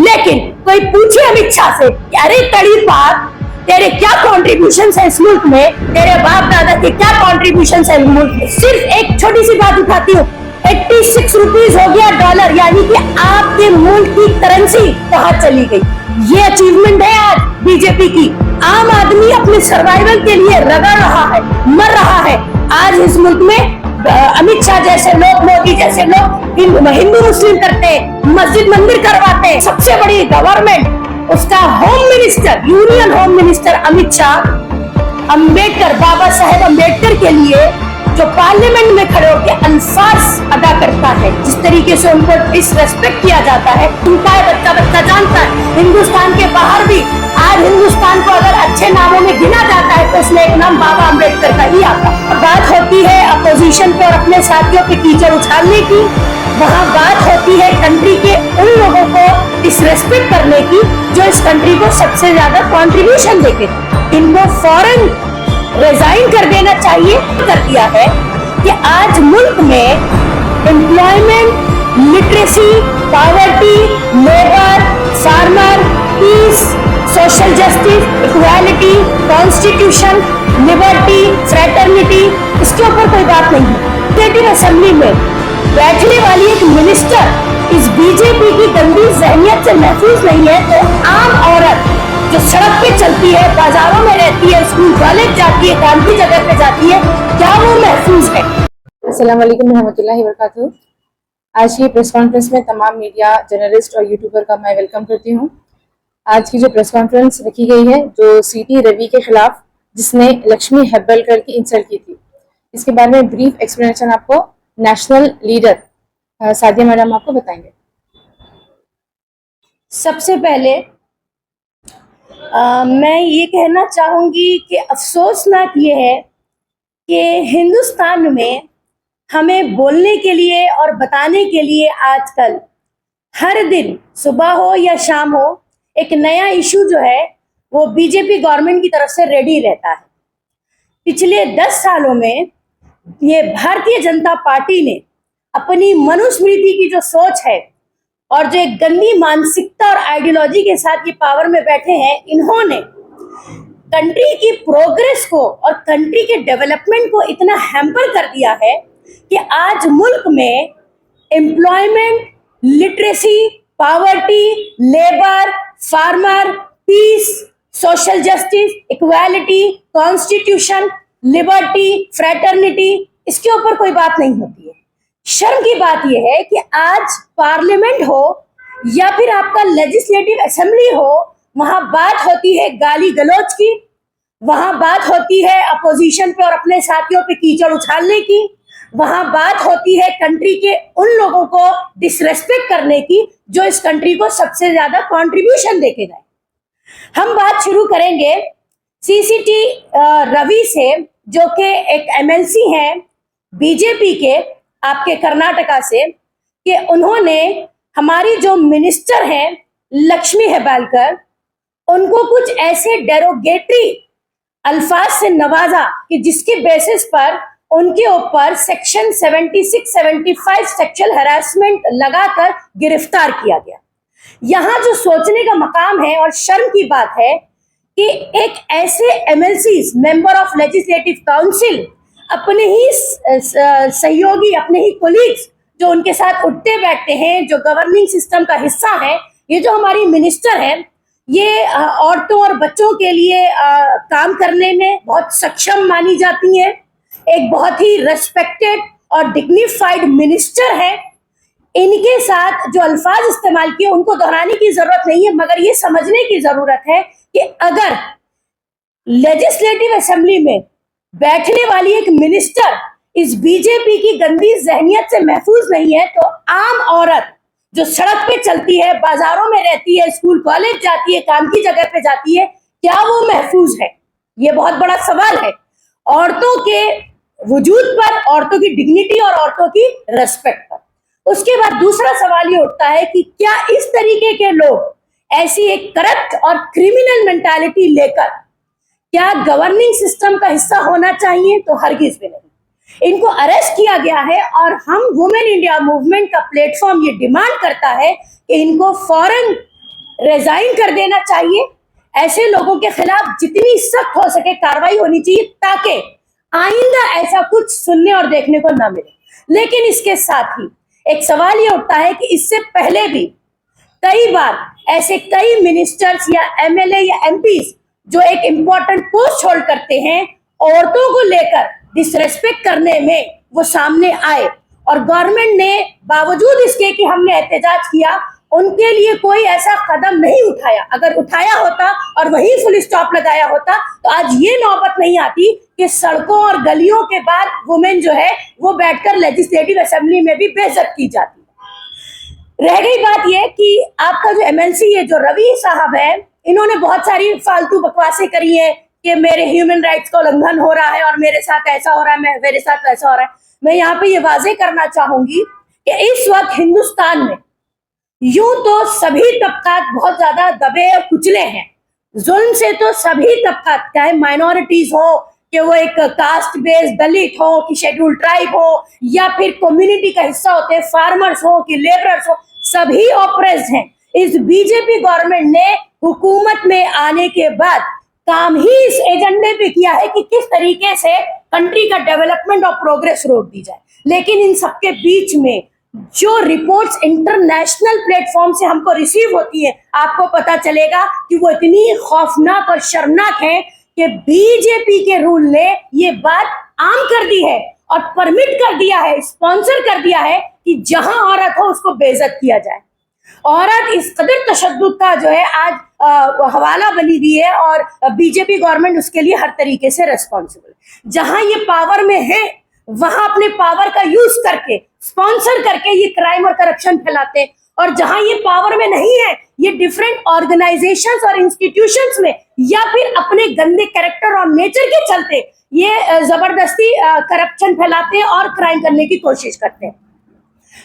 लेकिन कोई पूछे अमित शाह से कि अरे कड़ी बात, तेरे क्या कॉन्ट्रीब्यूशन है इस मुल्क में, तेरे बाप दादा के क्या कॉन्ट्रीब्यूशन है इस मुल्क में। सिर्फ एक छोटी सी बात उठाती हूँ, 86 रुपीज हो गया डॉलर, यानी कि आपके मुल्क की करेंसी कहाँ चली गई। ये अचीवमेंट है आज बीजेपी की। आम आदमी अपने सर्वाइवल के लिए रगड़ रहा है, मर रहा है। आज इस मुल्क में अमित शाह जैसे लोग, मोदी जैसे लोग हिंदू मुस्लिम करते हैं, मस्जिद मंदिर करवाते हैं। सबसे बड़ी गवर्नमेंट, उसका home minister, union home minister Amit Shah Ambedkar, Baba Saheb Ambedkar के लिए जो पार्लियामेंट में खड़े होकर अल्फाज अदा करता है, जिस तरीके से उनको डिसरेस्पेक्ट किया जाता है, उनका बच्चा बच्चा जानता है। हिंदुस्तान के बाहर भी आज हिंदुस्तान को अगर अच्छे नामों में गिना जाता है तो उसमें एक नाम बाबा अंबेडकर का ही आता है। बात होती है अपोजिशन पे और अपने साथियों पे कीचड़ उछालने की, वहाँ बात होती है कंट्री के उन लोगों को डिसरेस्पेक्ट करने की जो इस कंट्री को सबसे ज्यादा कंट्रीब्यूशन देते थे। इनको फौरन रिजाइन कर देना चाहिए। कर दिया है कि आज मुल्क में employment, literacy, poverty, labour, farmer, peace, social justice, equality, constitution, liberty, fraternity, इसके ऊपर कोई बात नहीं है। लेजिस्लेटिव असेंबली में बैठने वाली एक मिनिस्टर इस बीजेपी की गंदी जहनियत से महफूज नहीं है, तो आम औरत जो सड़क पे चलती है, बाजारों में रहती है, स्कूल कॉलेज जाती है, काम की जगह पे जाती है, क्या वो महफूज है? अस्सलाम वालेकुम रहमतुल्लाहि व बरकातुहू। आज की प्रेस कॉन्फ्रेंस में तमाम मीडिया, जर्नलिस्ट और यूट्यूबर का मैं वेलकम करती हूँ। आज की जो प्रेस कॉन्फ्रेंस रखी गई है जो सीटी रवि के खिलाफ, जिसने लक्ष्मी हेब्बलकर की इंसल्ट की थी, इसके बारे में ब्रीफ एक्सप्लेनेशन आपको नेशनल लीडर सादिया मैडम आपको बताएंगे। सबसे पहले मैं ये कहना चाहूंगी कि अफसोसनाक ये है कि हिंदुस्तान में हमें बोलने के लिए और बताने के लिए आजकल हर दिन सुबह हो या शाम हो एक नया इशू जो है वो बीजेपी गवर्नमेंट की तरफ से रेडी रहता है। पिछले 10 सालों में ये भारतीय जनता पार्टी ने अपनी मनुस्मृति की जो सोच है और जो एक गंदी मानसिकता और आइडियोलॉजी के साथ ये पावर में बैठे हैं, इन्होंने कंट्री की प्रोग्रेस को और कंट्री के डेवलपमेंट को इतना हैम्पर कर दिया है कि आज मुल्क में employment, literacy, poverty, labour, farmer, peace, social justice, equality, constitution, liberty, fraternity, इसके ऊपर कोई बात नहीं होती है। शर्म की बात यह है कि आज पार्लियामेंट हो या फिर आपका लेजिस्लेटिव असेंबली हो, वहां बात होती है गाली गलौज की, वहां बात होती है अपोजिशन पे और अपने साथियों पे कीचड़ उछालने की, वहां बात होती है कंट्री के उन लोगों को डिसरेस्पेक्ट करने की जो इस कंट्री को सबसे ज्यादा कंट्रीब्यूशन देके गए। हम बात शुरू करेंगे सीसीटी रवि से, जो कि एक एमएलसी हैं बीजेपी के आपके कर्नाटका से, कि उन्होंने हमारी जो मिनिस्टर हैं लक्ष्मी हेब्बलकर, उनको कुछ ऐसे डेरोगेटरी अल्फाज से नवाजा कि जिसके बेसिस पर उनके ऊपर सेक्शन 76-75 सेक्सुअल हैरेसमेंट लगाकर गिरफ्तार किया गया। यहाँ जो सोचने का मकाम है और शर्म की बात है कि एक ऐसे MLCs, member of legislative council, अपने ही सहयोगी, अपने ही कोलीग्स जो उनके साथ उठते बैठते हैं, जो गवर्निंग सिस्टम का हिस्सा है, ये जो हमारी मिनिस्टर है, ये औरतों और बच्चों के लिए काम करने में बहुत सक्षम मानी जाती हैं, एक बहुत ही रेस्पेक्टेड और डिग्निफाइड मिनिस्टर है। इनके साथ जो अल्फाज इस्तेमाल किए उनको दोहराने की जरूरत नहीं है, मगर ये समझने की जरूरत है कि अगर लेजिस्लेटिव असेंबली में बैठने वाली एक मिनिस्टर इस बीजेपी की गंदी जहनियत से महफूज नहीं है, तो आम औरत जो सड़क पे चलती है, बाजारों में रहती है, स्कूल कॉलेज जाती है, काम की जगह पे जाती है, क्या वो महफूज है? ये बहुत बड़ा सवाल है औरतों के वजूद पर, औरतों की डिग्निटी और औरतों की रेस्पेक्ट पर। उसके बाद दूसरा सवाल ये उठता है कि क्या इस तरीके के लोग ऐसी एक करप्ट और क्रिमिनल मेंटालिटी लेकर क्या गवर्निंग सिस्टम का हिस्सा होना चाहिए? तो हरगिज भी नहीं। इनको अरेस्ट किया गया है और हम वुमेन इंडिया मूवमेंट का प्लेटफॉर्म ये डिमांड करता है कि इनको फौरन रिजाइन कर देना चाहिए। ऐसे लोगों के खिलाफ जितनी सख्त हो सके कार्रवाई होनी चाहिए ताकि आइंदा ऐसा कुछ सुनने और देखने को ना मिले। लेकिन इसके साथ ही एक सवाल ये उठता है कि इससे पहले भी कई बार ऐसे कई मिनिस्टर्स या एमएलए या एमपीज जो एक इंपॉर्टेंट पोस्ट होल्ड करते हैं, औरतों को लेकर डिसरेस्पेक्ट करने में वो सामने आए और गवर्नमेंट ने बावजूद इसके कि हमने एहतजाज किया, उनके लिए कोई ऐसा कदम नहीं उठाया। अगर उठाया होता और वही फुल स्टॉप लगाया होता तो आज ये नौबत नहीं आती कि सड़कों और गलियों के बाद वुमेन जो है वो बैठकर लेजिस्लेटिव असेंबली में भी बेइज्जत की जाती। रह गई बात ये कि आपका जो एमएलसी है, जो रवि साहब है, इन्होंने बहुत सारी फालतू बकवासें करी है कि मेरे ह्यूमन राइट्स का उल्लंघन हो रहा है और मेरे साथ ऐसा हो रहा है, मेरे साथ वैसा हो रहा है। मैं यहाँ पे ये वाजे करना चाहूंगी कि इस वक्त हिंदुस्तान में यूं तो सभी तबकात बहुत ज्यादा दबे और कुचले हैं। जुल्म से तो सभी तबकात, चाहे माइनॉरिटीज हो, कि वो एक कास्ट बेस्ड दलित हो, कि शेड्यूल ट्राइब हो, या फिर कम्युनिटी का हिस्सा होते हैं फार्मर्स हो कि लेबरर्स हो, सभी ऑप्रेस्ड हैं। इस बीजेपी गवर्नमेंट ने हुकूमत में आने के बाद काम ही इस एजेंडे पे किया है कि किस तरीके से कंट्री का डेवलपमेंट और प्रोग्रेस रोक दी जाए। लेकिन इन सबके बीच में जो रिपोर्ट्स इंटरनेशनल प्लेटफॉर्म से हमको रिसीव होती है, आपको पता चलेगा कि वो इतनी खौफनाक और शर्मनाक है कि बीजेपी के रूल ने ये बात आम कर दी है और परमिट कर दिया है, स्पॉन्सर कर दिया है कि जहां औरत हो उसको बेइज्जत किया जाए। औरत इस कदर तशद्दुद का जो है आज हवाला बनी हुई है और बीजेपी गवर्नमेंट उसके लिए हर तरीके से रिस्पॉन्सिबल है। जहां ये पावर में है वहां अपने पावर का यूज करके, स्पॉन्सर करके ये क्राइम और करप्शन फैलाते हैं, और जहां ये पावर में नहीं है ये डिफरेंट ऑर्गेनाइजेशंस और इंस्टीट्यूशंस में या फिर अपने गंदे कैरेक्टर और नेचर के चलते ये जबरदस्ती करप्शन फैलाते हैं और क्राइम करने की कोशिश करते हैं।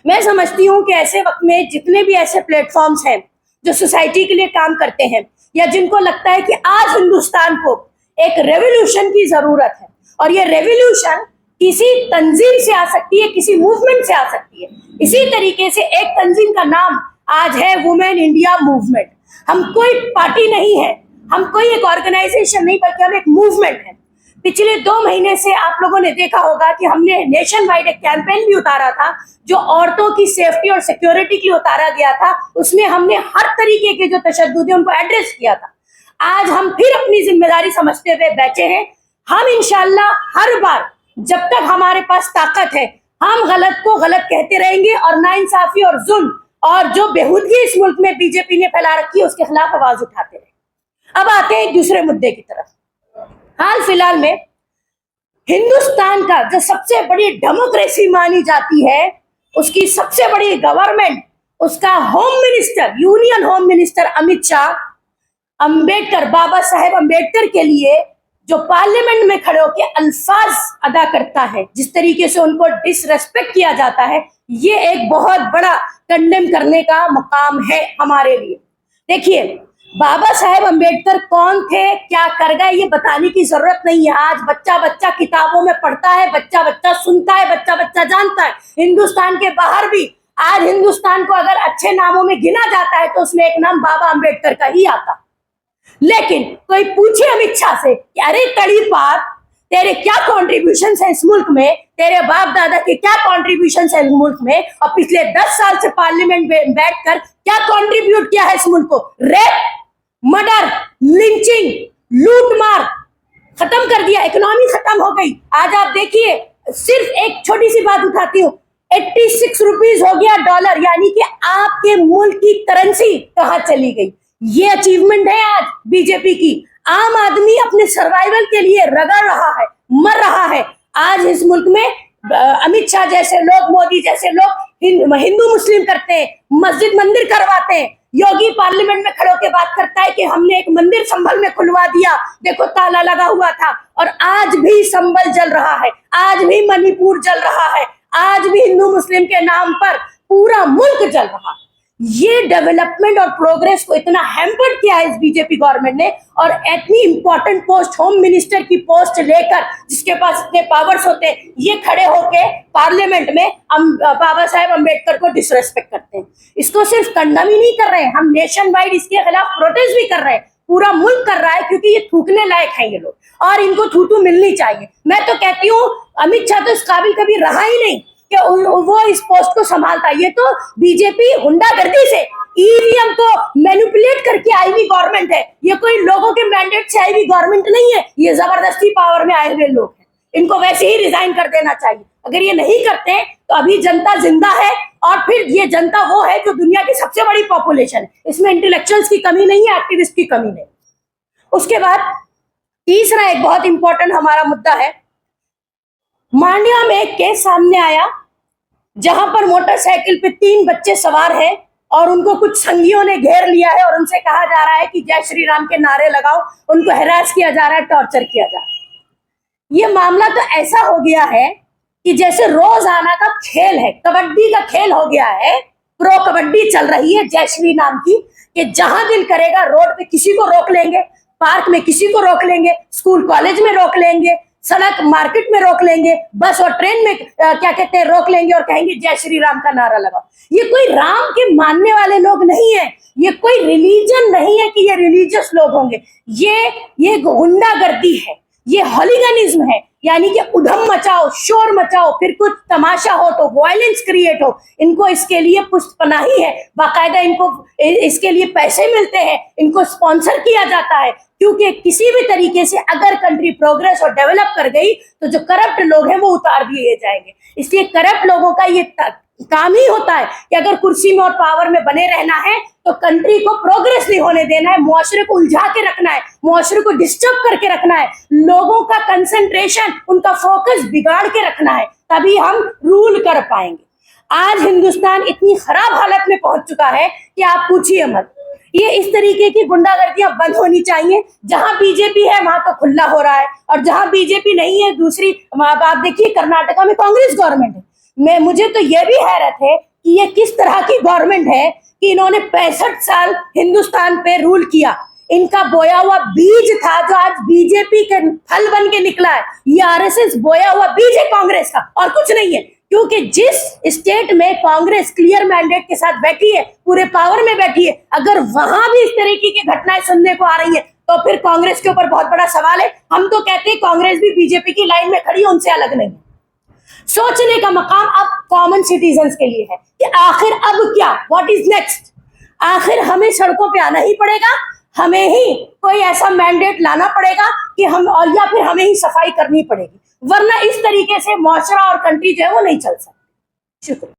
मैं समझती हूँ कि ऐसे वक्त में जितने भी ऐसे प्लेटफॉर्म्स हैं जो सोसाइटी के लिए काम करते हैं या जिनको लगता है कि आज हिंदुस्तान को एक रेवोल्यूशन की जरूरत है, और ये रेवोल्यूशन किसी तंजीम से आ सकती है, किसी मूवमेंट से आ सकती है। इसी तरीके से एक तंजीम का नाम आज है वुमेन इंडिया मूवमेंट। हम कोई पार्टी नहीं है, हम कोई एक ऑर्गेनाइजेशन नहीं, बल्कि हम एक मूवमेंट है। पिछले 2 महीने से आप लोगों ने देखा होगा कि हमने नेशन वाइड एक कैंपेन भी उतारा था जो औरतों की सेफ्टी और सिक्योरिटी के लिए उतारा गया था। उसमें हमने हर तरीके के जो तशद्दुद है उनको एड्रेस किया था। आज हम फिर अपनी जिम्मेदारी समझते हुए बैठे हैं। हम इंशाल्लाह हर बार जब तक हमारे पास ताकत है हम गलत को गलत कहते रहेंगे और नाइंसाफी और जुल्म और जो बेहूदगी इस मुल्क में बीजेपी ने फैला रखी है उसके खिलाफ आवाज उठाते रहेंगे। अब आते हैं एक दूसरे मुद्दे की तरफ। हाल फिलहाल में हिंदुस्तान का जो सबसे बड़ी डेमोक्रेसी मानी जाती है, उसकी सबसे बड़ी गवर्नमेंट, उसका home minister, union home minister Amit Shah, Ambedkar, Baba Saheb Ambedkar के लिए जो पार्लियामेंट में खड़े होकर अल्फाज अदा करता है, जिस तरीके से उनको डिसरेस्पेक्ट किया जाता है, ये एक बहुत बड़ा कंडेम करने का मकाम है हमारे लिए। देखिए, बाबा साहेब अंबेडकर कौन थे, क्या कर गए, ये बताने की जरूरत नहीं है। आज बच्चा बच्चा किताबों में पढ़ता है, बच्चा बच्चा सुनता है, बच्चा बच्चा जानता है। हिंदुस्तान के बाहर भी आज हिंदुस्तान को अगर अच्छे नामों में गिना जाता है तो उसमें एक नाम बाबा अंबेडकर का ही आता। लेकिन कोई पूछे अमित शाह से कि अरे तड़ी पार, तेरे क्या कॉन्ट्रीब्यूशन है इस मुल्क में, तेरे बाप दादा के क्या कॉन्ट्रीब्यूशन है इस मुल्क में, और पिछले 10 साल से पार्लियामेंट में बैठकर क्या कॉन्ट्रीब्यूट किया है इस मुल्क को। रेप, मर्डर, लिंचिंग, लूट मार खत्म कर दिया, इकोनॉमी खत्म हो गई। आज आप देखिए, सिर्फ एक छोटी सी बात उठाती हूँ, 86 रुपीज हो गया डॉलर, यानी कि आपके मुल्क की करेंसी कहाँ चली गई। ये अचीवमेंट है आज बीजेपी की। आम आदमी अपने सर्वाइवल के लिए रगड़ रहा है, मर रहा है। आज इस मुल्क में अमित शाह जैसे लोग, मोदी जैसे लोग हिंदू मुस्लिम करते हैं, मस्जिद मंदिर करवाते हैं। योगी पार्लियामेंट में खड़े होकर बात करता है कि हमने एक मंदिर संभल में खुलवा दिया, देखो ताला लगा हुआ था। और आज भी संभल जल रहा है, आज भी मणिपुर जल रहा है, आज भी हिंदू मुस्लिम के नाम पर पूरा मुल्क जल रहा है। ये डेवलपमेंट और प्रोग्रेस को इतना हैम्पर्ड किया है इस बीजेपी गवर्नमेंट ने, और इतनी इंपॉर्टेंट पोस्ट, होम मिनिस्टर की पोस्ट लेकर, जिसके पास इतने पावर्स होते हैं, ये खड़े होके पार्लियामेंट में बाबा साहेब अम्बेडकर को डिसरेस्पेक्ट करते हैं। इसको सिर्फ कंडम ही नहीं कर रहे हैं, हम नेशन वाइड इसके खिलाफ प्रोटेस्ट भी कर रहे हैं, पूरा मुल्क कर रहा है, क्योंकि ये थूकने लायक है ये लोग, और इनको थूथू मिलनी चाहिए। मैं तो कहती हूँ अमित शाह तो इस काबिल कभी रहा ही नहीं कि वो इस पोस्ट को संभालता। ये तो बीजेपी गुंडागर्दी से, ईवीएम को मैनिपुलेट करके आई हुई गवर्नमेंट है। ये कोई लोगों के मैंडेट से आई हुई गवर्नमेंट नहीं है, ये जबरदस्ती पावर में आए हुए लोग हैं। इनको वैसे ही रिजाइन कर देना चाहिए। अगर ये नहीं करते तो अभी जनता जिंदा है, और फिर ये जनता वो है जो दुनिया की सबसे बड़ी पॉपुलेशन है। इसमें इंटेलेक्चुअल्स की कमी नहीं है, एक्टिविस्ट की कमी नहीं। उसके बाद तीसरा एक बहुत इंपॉर्टेंट हमारा मुद्दा है, मांड्या में एक केस सामने आया जहां पर मोटरसाइकिल पे 3 बच्चे सवार हैं और उनको कुछ संगियों ने घेर लिया है और उनसे कहा जा रहा है कि जय श्री राम के नारे लगाओ। उनको हैरास किया जा रहा है, टॉर्चर किया जा रहा है। ये मामला तो ऐसा हो गया है कि जैसे रोजाना का खेल है, कबड्डी का खेल हो गया है। प्रो कबड्डी चल रही है जय श्री राम की, कि जहां दिल करेगा रोड पे किसी को रोक लेंगे, पार्क में किसी को रोक लेंगे, स्कूल कॉलेज में रोक लेंगे, सड़क मार्केट में रोक लेंगे, बस और ट्रेन में क्या कहते हैं रोक लेंगे और कहेंगे जय श्री राम का नारा लगाओ। ये कोई राम के मानने वाले लोग नहीं है, ये कोई रिलीजन नहीं है कि ये रिलीजियस लोग होंगे। ये गुंडागर्दी है, ये हॉलीगनिज्म है, यानी कि उधम मचाओ, शोर मचाओ, फिर कुछ तमाशा हो तो वायलेंस क्रिएट हो। इनको इसके लिए पुष्टपनाही है, बाकायदा इनको इसके लिए पैसे मिलते हैं, इनको स्पॉन्सर किया जाता है, क्योंकि किसी भी तरीके से अगर कंट्री प्रोग्रेस और डेवलप कर गई तो जो करप्ट लोग हैं वो उतार दिए जाएंगे। इसलिए करप्ट लोगों का ये काम ही होता है कि अगर कुर्सी में और पावर में बने रहना है तो कंट्री को प्रोग्रेस नहीं होने देना है, मुआशरे को उलझा के रखना है, मुआशरे को डिस्टर्ब करके रखना है, लोगों का कंसंट्रेशन, उनका फोकस बिगाड़ के रखना है, तभी हम रूल कर पाएंगे। आज हिंदुस्तान इतनी खराब हालत में पहुंच चुका है कि आप पूछिए मत। ये इस तरीके की गुंडागर्दियां बंद होनी चाहिए। जहां बीजेपी है वहां तो खुला हो रहा है, और जहां बीजेपी नहीं है, दूसरी आप देखिए कर्नाटका में कांग्रेस गवर्नमेंट है। मुझे तो यह भी हैरत है कि ये किस तरह की गवर्नमेंट है कि इन्होंने 65 साल हिंदुस्तान पे रूल किया। इनका बोया हुआ बीज था जो आज बीजेपी के फल बन के निकला है। ये आरएसएस बोया हुआ बीज है कांग्रेस का, और कुछ नहीं है। क्योंकि जिस स्टेट में कांग्रेस क्लियर मैंडेट के साथ बैठी है, पूरे पावर में बैठी है, अगर वहां भी इस तरीके की घटनाएं सुनने को आ रही है तो फिर कांग्रेस के ऊपर बहुत बड़ा सवाल है। हम तो कहते हैं कांग्रेस भी बीजेपी की लाइन में खड़ी है, उनसे अलग नहीं। सोचने का मकाम अब कॉमन सिटीजन्स के लिए है कि आखिर अब क्या, व्हाट इज नेक्स्ट। आखिर हमें सड़कों पे आना ही पड़ेगा, हमें ही कोई ऐसा मैंडेट लाना पड़ेगा कि हम, और या फिर हमें ही सफाई करनी पड़ेगी, वरना इस तरीके से मुआशरा और कंट्री जो है वो नहीं चल सकती। शुक्रिया।